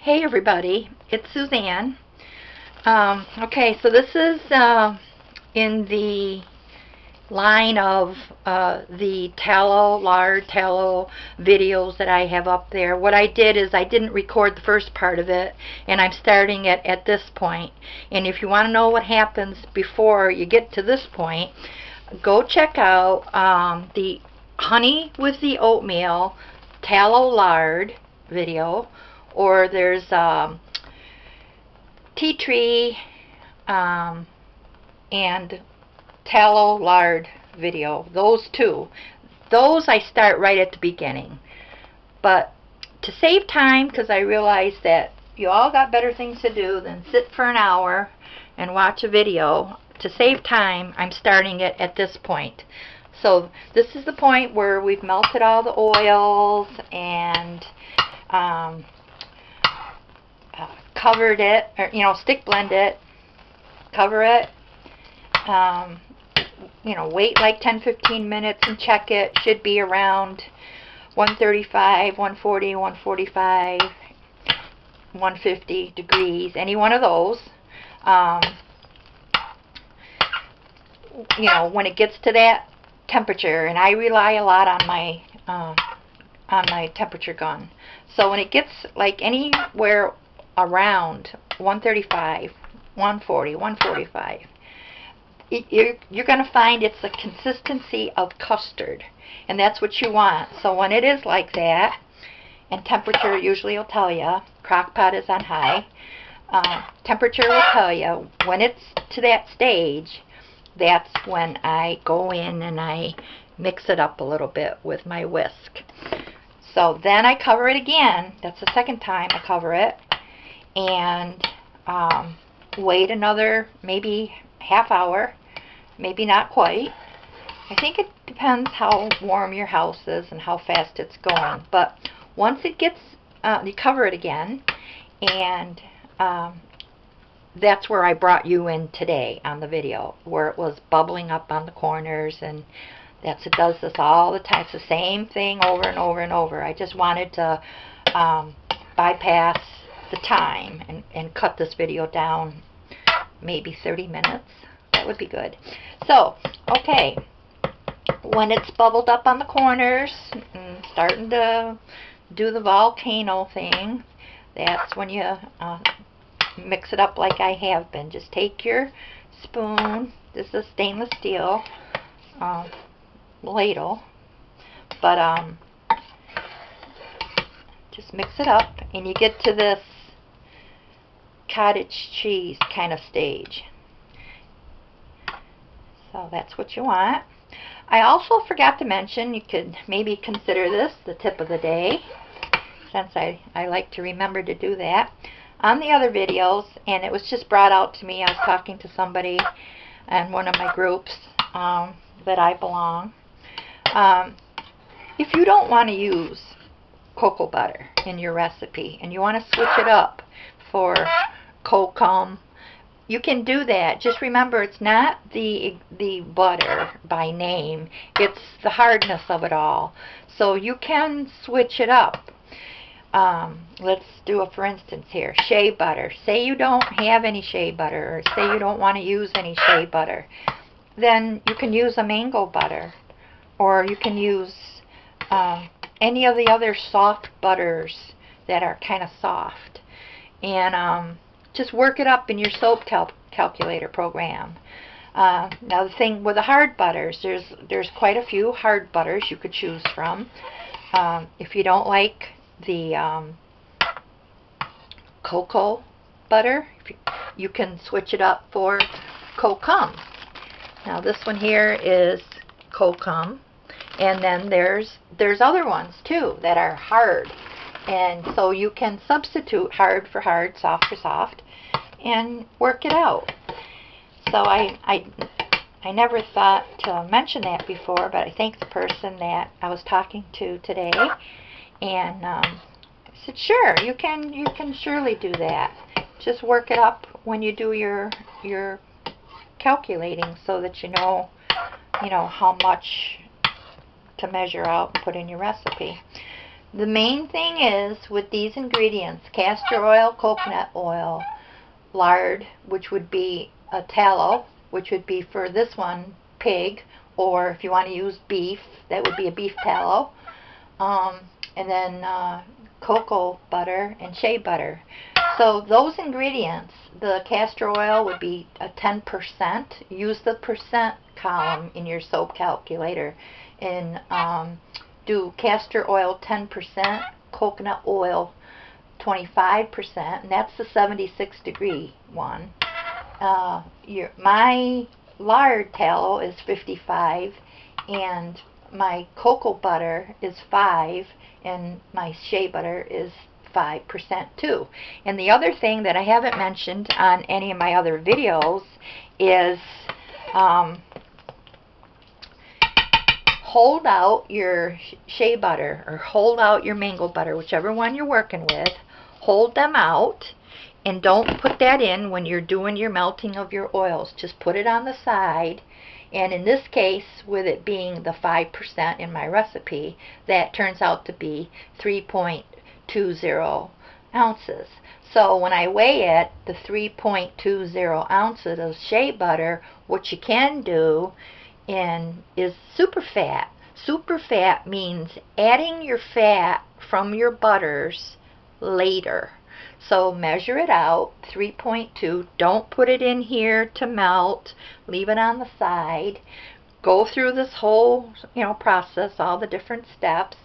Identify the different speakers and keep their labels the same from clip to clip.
Speaker 1: Hey everybody, it's Suzanne. Okay, so this is in the line of the Lard tallow videos that I have up there. What I did is I didn't record the first part of it, and I'm starting it at this point. And if you want to know what happens before you get to this point, go check out the honey with the oatmeal tallow lard video, or there's tea tree and tallow lard video. Those two. Those I start right at the beginning. But to save time, because I realize that you all got better things to do than sit for an hour and watch a video, to save time, I'm starting it at this point. So this is the point where we've melted all the oils and covered it, or stick blend it, cover it, wait like 10-15 minutes and check it. Should be around 135, 140, 145, 150 degrees, any one of those. When it gets to that temperature, and I rely a lot on my temperature gun. So when it gets like anywhere around 135, 140, 145, you're going to find it's the consistency of custard, and that's what you want. So when it is like that, and temperature usually will tell you, crock pot is on high, temperature will tell you when it's to that stage. That's when I go in and I mix it up a little bit with my whisk. So then I cover it again. That's the second time I cover it, and wait another maybe half hour, maybe not quite. I think it depends how warm your house is and how fast it's going. But once it gets, you cover it again, and that's where I brought you in today on the video, where it was bubbling up on the corners, and it does this all the time. It's the same thing over and over and over. I just wanted to bypass the time and cut this video down maybe 30 minutes. That would be good. So, okay, when it's bubbled up on the corners and starting to do the volcano thing, that's when you mix it up like I have been. Just take your spoon. This is stainless steel ladle, but just mix it up, and you get to this cottage cheese kind of stage. So that's what you want. I also forgot to mention, you could maybe consider this the tip of the day, since I like to remember to do that. On the other videos, and it was just brought out to me, I was talking to somebody in one of my groups that I belong. If you don't want to use cocoa butter in your recipe and you want to switch it up for kokum, you can do that. Just remember, it's not the butter by name, it's the hardness of it all. So you can switch it up. Let's do a for instance here. Shea butter. Say you don't have any shea butter, or say you don't want to use any shea butter. Then you can use a mango butter, or you can use any of the other soft butters that are kind of soft, and just work it up in your soap calculator program. Now the thing with the hard butters, there's quite a few hard butters you could choose from. If you don't like the cocoa butter, you can switch it up for kokum. Now this one here is kokum, and then there's other ones too that are hard, and so you can substitute hard for hard, soft for soft, and work it out. So I never thought to mention that before, but I thank the person that I was talking to today, and I said, sure, you can surely do that. Just work it up when you do your calculating, so that you know how much to measure out and put in your recipe. The main thing is with these ingredients, castor oil, coconut oil, lard, which would be a tallow, which would be for this one pig, or if you want to use beef, that would be a beef tallow, and then cocoa butter and shea butter. So those ingredients, the castor oil would be a 10%. Use the percent column in your soap calculator and do castor oil 10%, coconut oil 25%, and that's the 76 degree one. My lard tallow is 55, and my cocoa butter is 5, and my shea butter is 5% too. And the other thing that I haven't mentioned on any of my other videos is hold out your shea butter or hold out your mango butter, whichever one you're working with. Hold them out and don't put that in when you're doing your melting of your oils. Just put it on the side. And in this case, with it being the 5% in my recipe, that turns out to be 3.20 ounces. So when I weigh it, the 3.20 ounces of shea butter, what you can do is super fat. Super fat means adding your fat from your butters later. So measure it out, 3.2. Don't put it in here to melt. Leave it on the side. Go through this whole, process, all the different steps,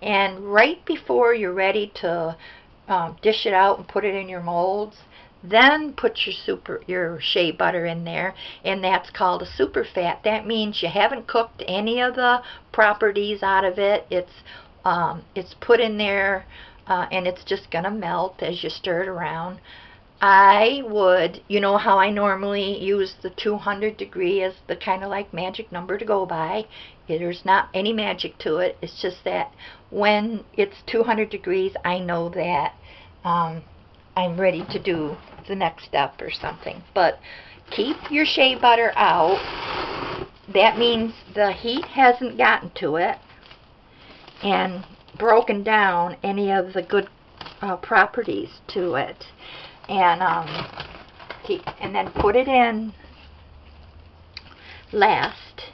Speaker 1: and right before you're ready to dish it out and put it in your molds, then put your shea butter in there, and that's called a super fat. That means you haven't cooked any of the properties out of it. It's put in there, and it's just gonna melt as you stir it around. I would, how I normally use the 200 degree as the kind of like magic number to go by. There's not any magic to it. It's just that when it's 200 degrees, I know that I'm ready to do the next step or something. But keep your shea butter out. That means the heat hasn't gotten to it and broken down any of the good properties to it. And then put it in last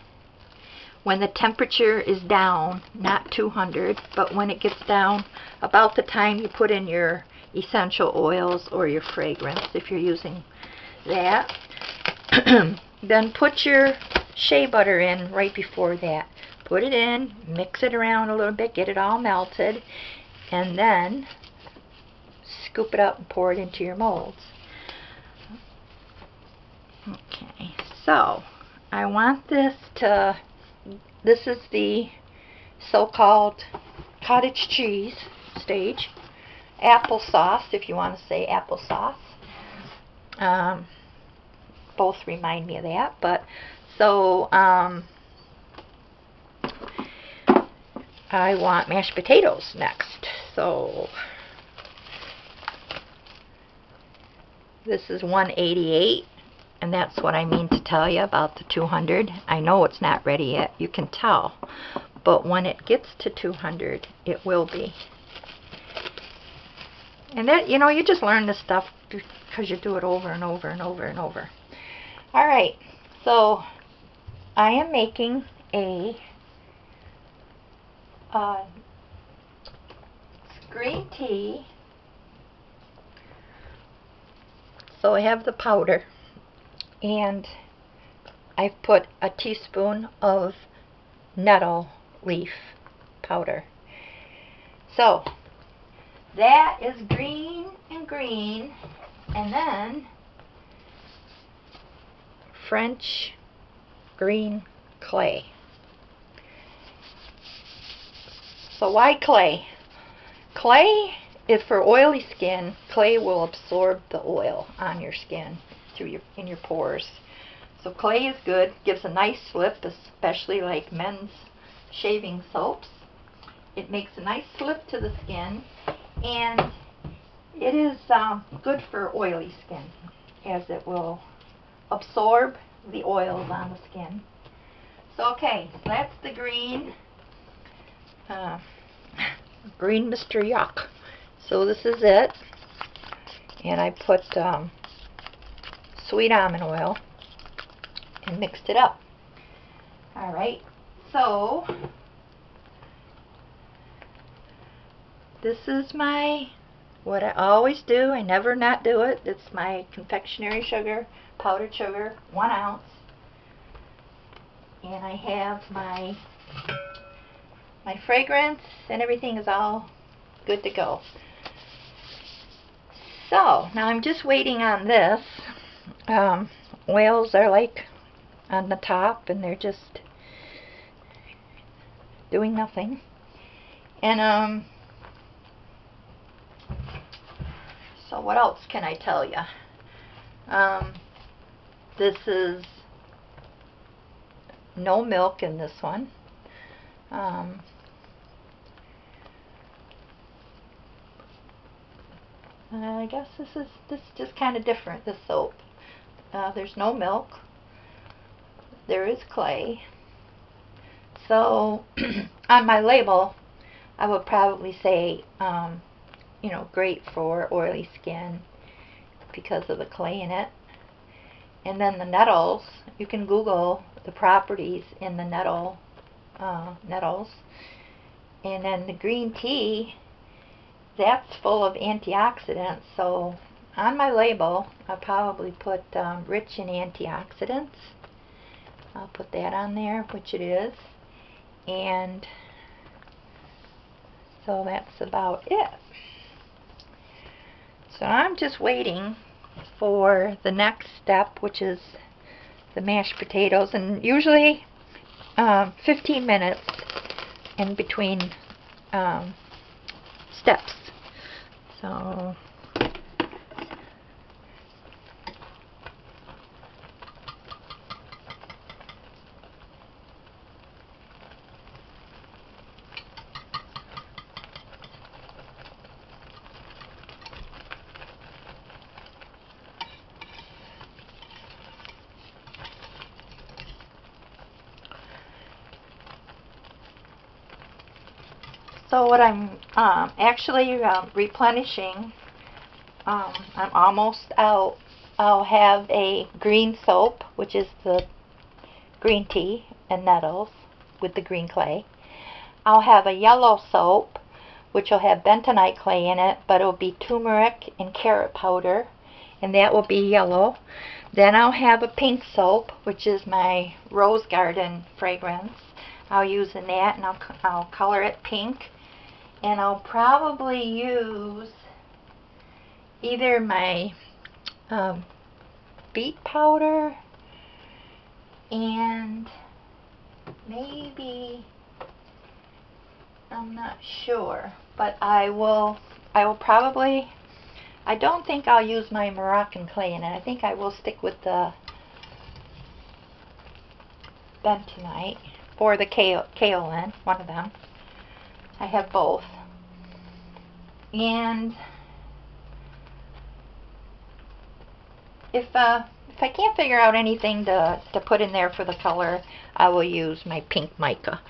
Speaker 1: when the temperature is down, not 200, but when it gets down about the time you put in your essential oils or your fragrance, if you're using that. Then put your shea butter in right before that. Put it in, mix it around a little bit, get it all melted, and then scoop it up and pour it into your molds. Okay, so I want this is the so-called cottage cheese stage. Applesauce, if you want to say applesauce. Both remind me of that, but so I want mashed potatoes next. So this is 188, and that's what I mean to tell you about the 200. I know it's not ready yet, you can tell, but when it gets to 200, it will be. And that, you just learn this stuff because you do it over and over and over and over. Alright, so I am making a green tea. So I have the powder, and I've put a teaspoon of nettle leaf powder. So that is green and green, and then French green clay. So why clay? Clay is for oily skin. Clay will absorb the oil on your skin in your pores. So clay is good, gives a nice slip, especially like men's shaving soaps. It makes a nice slip to the skin, and it is good for oily skin, as it will absorb the oils on the skin. So okay, so that's the green. Green Mr. Yuck. So this is it. And I put sweet almond oil and mixed it up. Alright, so this is what I always do. I never not do it. It's my confectionery sugar, powdered sugar, 1 ounce. And I have my fragrance, and everything is all good to go. So now I'm just waiting on this. Oils are like on the top, and they're just doing nothing. And so what else can I tell you? This is no milk in this one. I guess this is just kind of different, this soap. There's no milk. There is clay. So on my label, I would probably say, you know, great for oily skin because of the clay in it. And then the Nettles, you can Google the properties in the Nettles. And then the green tea, that's full of antioxidants. So on my label, I'll probably put rich in antioxidants. I'll put that on there, which it is. And so that's about it. So I'm just waiting for the next step, which is the mashed potatoes, and usually 15 minutes in between steps. So what I'm actually replenishing, I'm almost out. I'll have a green soap, which is the green tea and Nettles with the green clay. I'll have a yellow soap, which will have bentonite clay in it, but it'll be turmeric and carrot powder, and that will be yellow. Then I'll have a pink soap, which is my Rose Garden fragrance. I'll use in that, and I'll color it pink. And I'll probably use either my beet powder and maybe, I'm not sure, but I will probably, I don't think I'll use my Moroccan clay in it. I think I will stick with the bentonite or the kaolin, one of them. I have both. And if I can't figure out anything to put in there for the color, I will use my pink mica.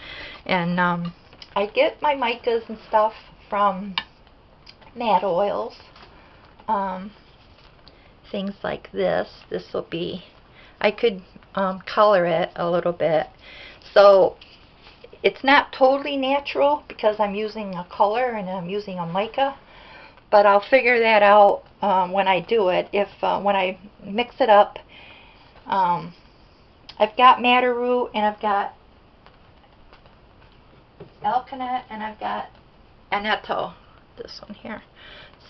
Speaker 1: And I get my micas and stuff from Mad Oils. Things like this. This will be, I could color it a little bit. So it's not totally natural because I'm using a color and I'm using a mica, but I'll figure that out when I do it. If when I mix it up, I've got madder root and I've got alkanet and I've got annetto, this one here.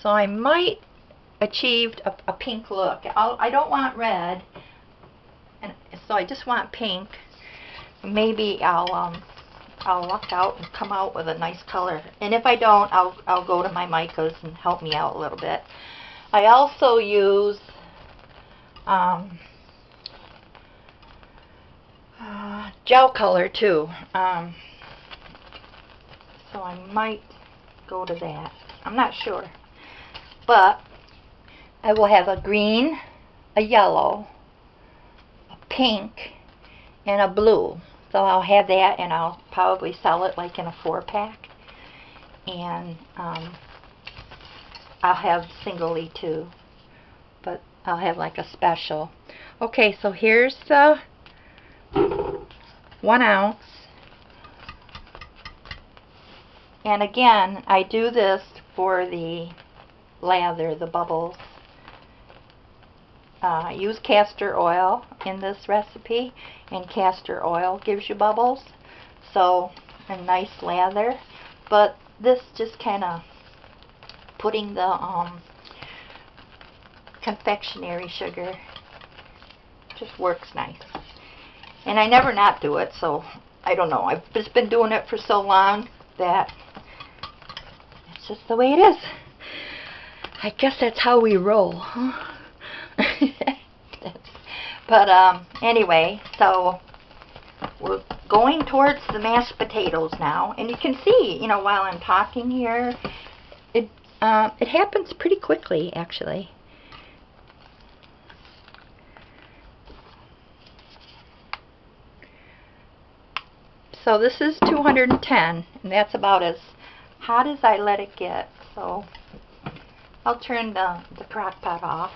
Speaker 1: So I might achieve a pink look. I don't want red, and so I just want pink. Maybe I'll luck out and come out with a nice color. And if I don't, I'll go to my micas and help me out a little bit. I also use gel color too. So I might go to that. I'm not sure. But I will have a green, a yellow, a pink, and a blue. So I'll have that, and I'll probably sell it like in a 4-pack. and I'll have singly too, but I'll have like a special. Okay, so here's the 1 ounce. And again, I do this for the lather, the bubbles. Use castor oil in this recipe, and castor oil gives you bubbles, so a nice lather. But this just kind of putting the confectionery sugar just works nice. And I never not do it, so I don't know. I've just been doing it for so long that it's just the way it is. I guess that's how we roll, huh? But anyway, so we're going towards the mashed potatoes now, and you can see, you know, while I'm talking here, it happens pretty quickly, actually. So this is 210, and that's about as hot as I let it get. So I'll turn the crock pot off.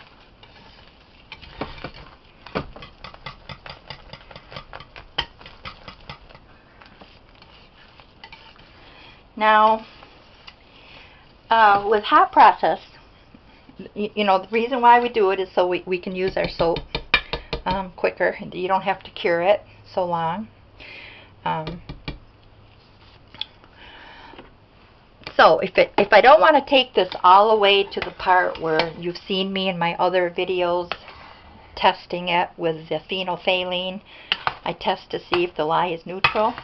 Speaker 1: Now, with hot process, you know, the reason why we do it is so we can use our soap quicker, and you don't have to cure it so long. So if I don't want to take this all the way to the part where you've seen me in my other videos testing it with the phenolphthalein, I test to see if the lye is neutral.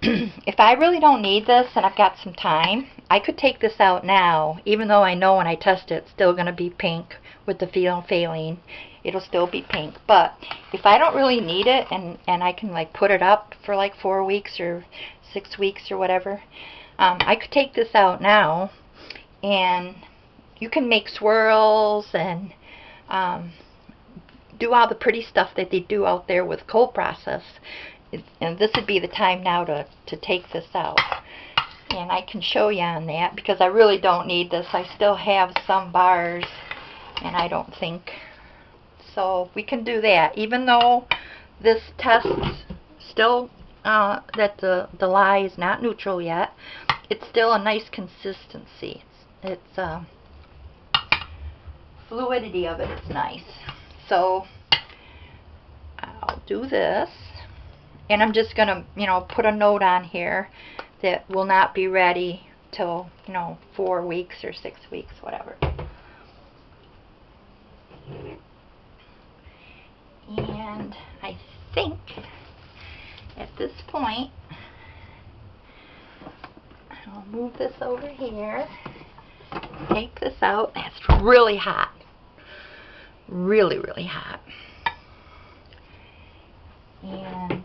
Speaker 1: If I really don't need this and I've got some time, I could take this out now, even though I know when I test it, it's still going to be pink with the phenolphthalein. It'll still be pink. But if I don't really need it and I can like put it up for like 4 weeks or 6 weeks or whatever, I could take this out now, and you can make swirls and do all the pretty stuff that they do out there with cold process. And this would be the time now to take this out. And I can show you on that, because I really don't need this. I still have some bars, and I don't think. So we can do that. Even though this tests still that the lye is not neutral yet, it's still a nice consistency. It's fluidity of it is nice. So I'll do this. And I'm just going to, you know, put a note on here that will not be ready till, you know, 4 weeks or 6 weeks, whatever. And I think at this point, I'll move this over here, take this out. That's really hot. Really, really hot. And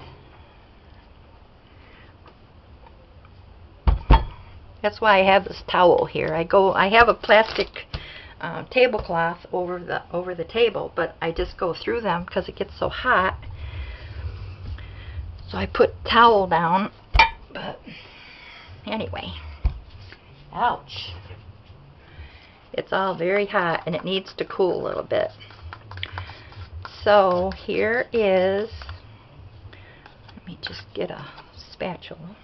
Speaker 1: that's why I have this towel here. I have a plastic tablecloth over the table, but I just go through them because it gets so hot. So I put towel down. But anyway, ouch! It's all very hot, and it needs to cool a little bit. So here is. Let me just get a spatula.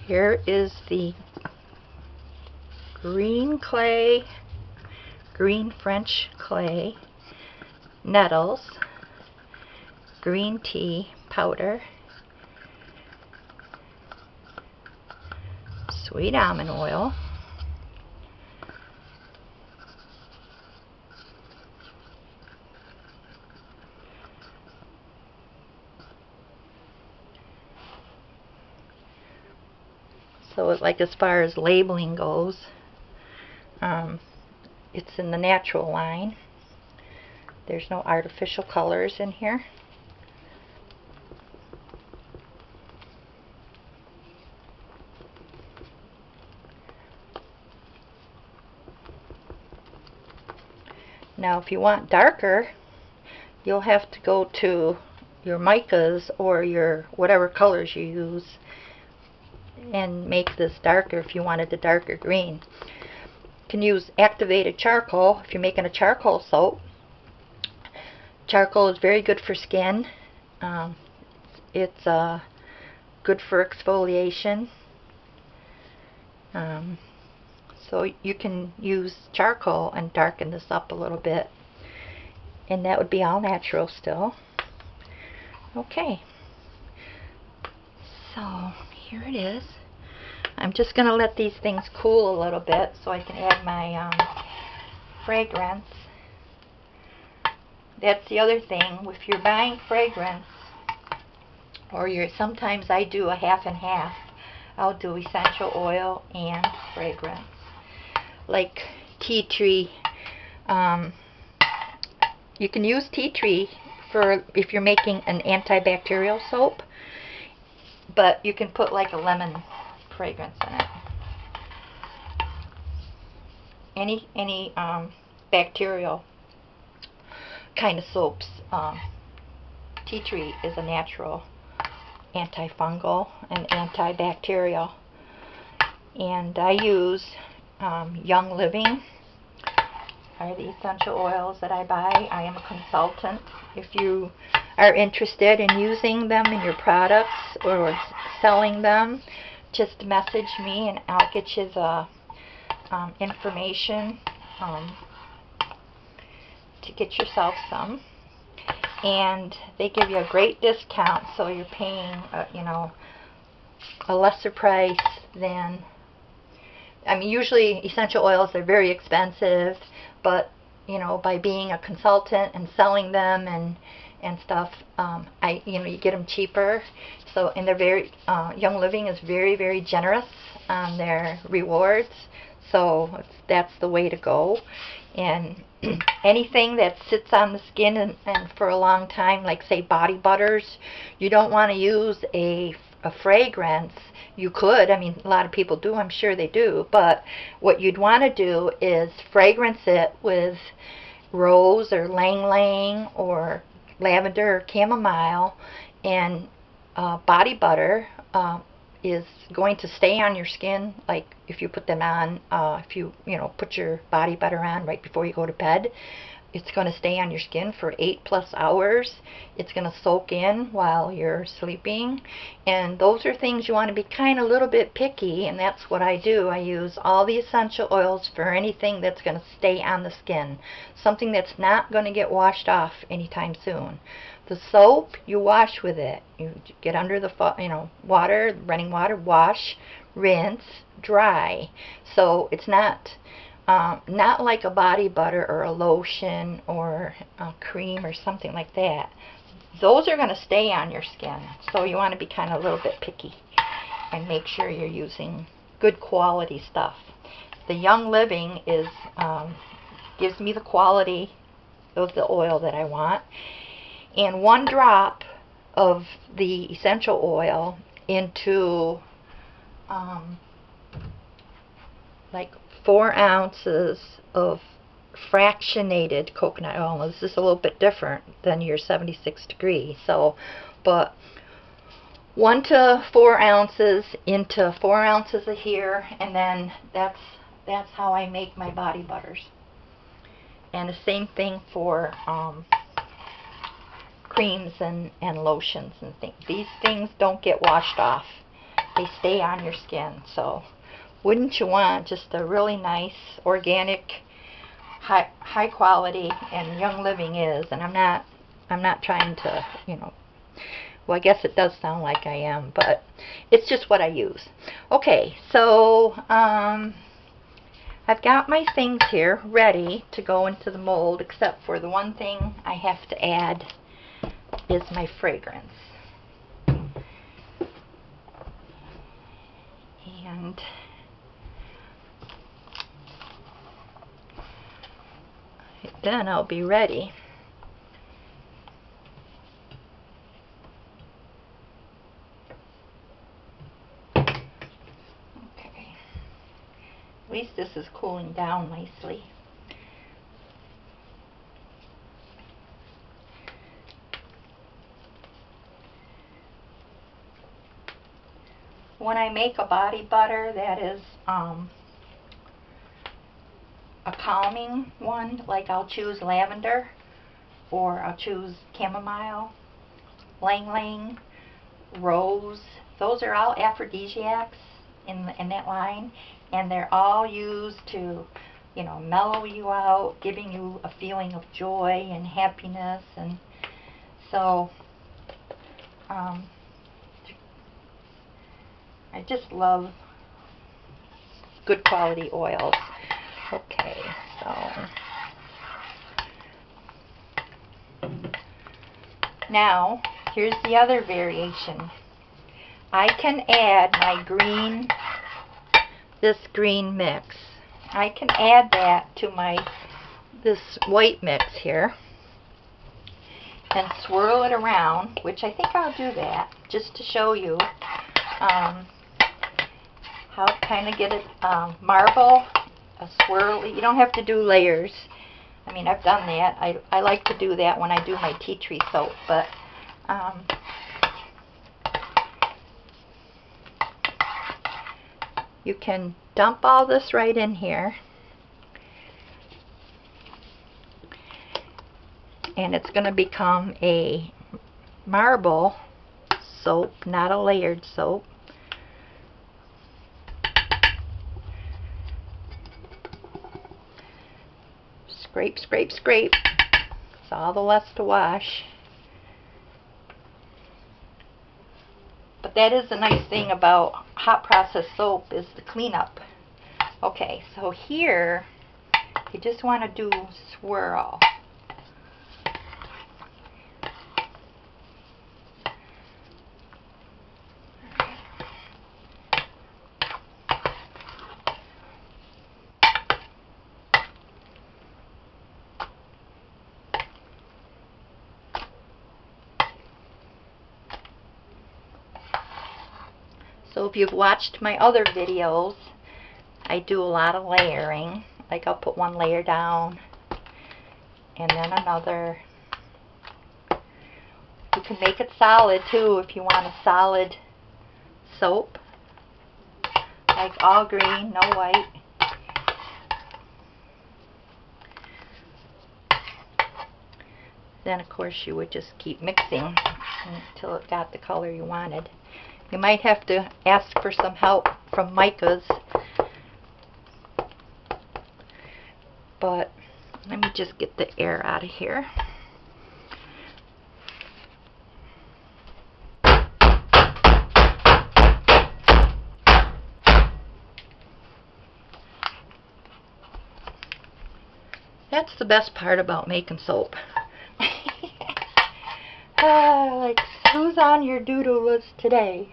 Speaker 1: Here is the green clay, green French clay, Nettles, green tea powder, sweet almond oil, so like as far as labeling goes, it's in the natural line. There's no artificial colors in here. Now if you want darker, you'll have to go to your micas or your whatever colors you use and make this darker if you wanted a darker green. You can use activated charcoal if you're making a charcoal soap. Charcoal is very good for skin. It's good for exfoliation. So you can use charcoal and darken this up a little bit. And that would be all natural still. Okay. So here it is. I'm just going to let these things cool a little bit so I can add my fragrance. That's the other thing. If you're buying fragrance, or sometimes I do a half and half. I'll do essential oil and fragrance. Like tea tree. You can use tea tree for if you're making an antibacterial soap, but you can put like a lemon fragrance in it. Any bacterial kind of soaps, tea tree is a natural antifungal and antibacterial. And I use Young Living are the essential oils that I buy. I am a consultant. If you are interested in using them in your products or selling them, just message me and I'll get you the information to get yourself some. And they give you a great discount, so you're paying a lesser price than, I mean, usually essential oils are very expensive, but by being a consultant and selling them and stuff, you get them cheaper. So, and they're very Young Living is very, very generous on their rewards. So that's the way to go. And anything that sits on the skin and for a long time, like say body butters, you don't want to use a fragrance. You could, I mean, a lot of people do, I'm sure they do, but what you'd want to do is fragrance it with rose or lang lang or lavender or chamomile, and body butter is going to stay on your skin. Like if you put them on, if you put your body butter on right before you go to bed, it's going to stay on your skin for 8+ hours. It's going to soak in while you're sleeping. And those are things you want to be kind of a little bit picky, and that's what I do. I use all the essential oils for anything that's going to stay on the skin. Something that's not going to get washed off anytime soon. The soap, you wash with it. You get under the water, running water, wash, rinse, dry. So it's not like a body butter or a lotion or a cream or something like that. Those are going to stay on your skin. So you want to be kind of a little bit picky and make sure you're using good quality stuff. The Young Living is gives me the quality of the oil that I want. And 1 drop of the essential oil into like 4 ounces of fractionated coconut oil. Now, this is a little bit different than your 76 degree. So, but 1 to 4 ounces into 4 ounces of here, and then that's how I make my body butters. And the same thing for creams and lotions and things. These things don't get washed off. They stay on your skin. So wouldn't you want just a really nice organic high quality, and Young Living is, and I'm not trying to, well, I guess it does sound like I am, but it's just what I use. Okay, so I've got my things here ready to go into the mold, except for the one thing I have to add is my fragrance. And then I'll be ready. Okay. At least this is cooling down nicely. when I make a body butter that is a calming one, like I'll choose lavender, or I'll choose chamomile, lang lang, rose. Those are all aphrodisiacs in that line, and they're all used to, you know, mellow you out, giving you a feeling of joy and happiness. And so I just love good quality oils. Okay, so now here's the other variation. I can add my green, this green mix. I can add that to this white mix here and swirl it around, which I think I'll do that just to show you how to kind of get it marble, a swirly. You don't have to do layers. I mean, I've done that. I like to do that when I do my tea tree soap, but you can dump all this right in here, and it's going to become a marble soap, not a layered soap. Scrape, scrape, scrape. It's all the less to wash. But that is the nice thing about hot process soap, is the cleanup. Okay, so here you just want to do swirl. So if you've watched my other videos, I do a lot of layering. Like I'll put one layer down and then another. You can make it solid too if you want a solid soap. Like all green, no white. Then of course you would just keep mixing until it got the color you wanted. You might have to ask for some help from micas, but let me just get the air out of here. That's the best part about making soap. Like, who's on your do-do list today?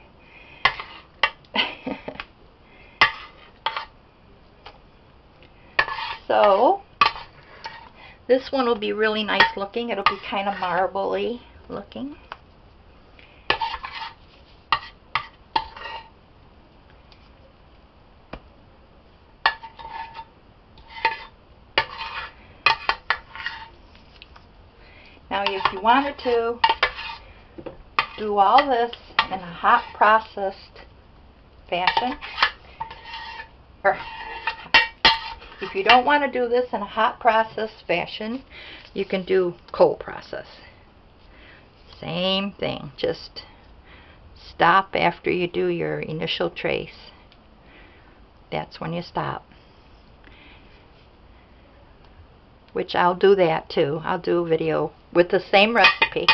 Speaker 1: So, this one will be really nice looking. It'll be kind of marbly looking. Now, if you wanted to do all this in a hot processed fashion, or if you don't want to do this in a hot processed fashion, you can do cold process. Same thing, just stop after you do your initial trace. That's when you stop. Which I'll do that too. I'll do a video with the same recipe.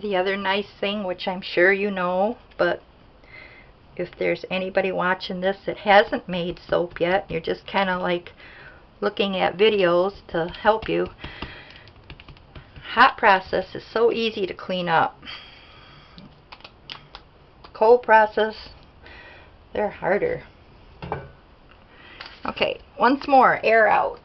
Speaker 1: The other nice thing, which I'm sure you know, but if there's anybody watching this that hasn't made soap yet, you're just kind of like looking at videos to help you. Hot process is so easy to clean up. Cold process, they're harder. Okay, once more, air out.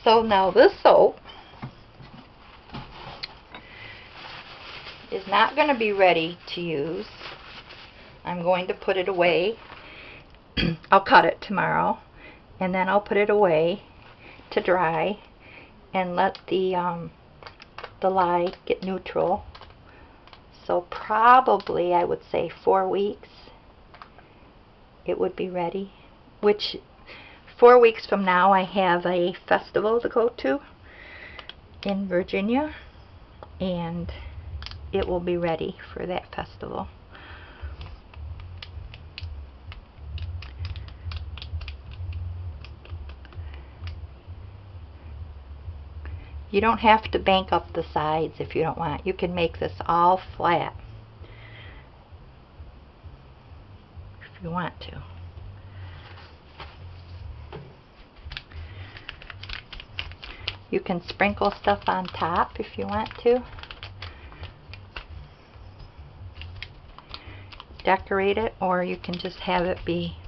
Speaker 1: So now this soap is not going to be ready to use. I'm going to put it away. I'll cut it tomorrow, and then I'll put it away to dry and let the lye get neutral. So probably I would say 4 weeks it would be ready, which 4 weeks from now I have a festival to go to in Virginia, and it will be ready for that festival. You don't have to bank up the sides if you don't want. You can make this all flat if you want to. You can sprinkle stuff on top if you want to. Decorate it, or you can just have it be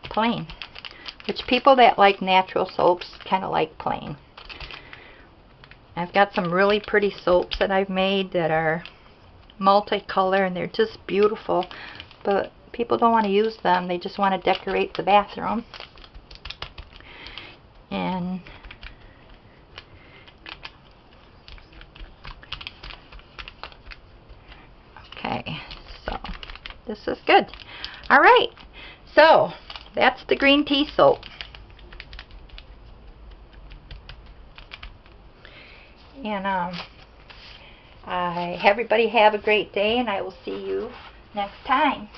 Speaker 1: plain. Which people that like natural soaps kind of like plain. I've got some really pretty soaps that I've made that are multicolor and they're just beautiful, but people don't want to use them. They just want to decorate the bathroom. And okay, so this is good. Alright, so that's the green tea soap. And everybody have a great day, and I will see you next time.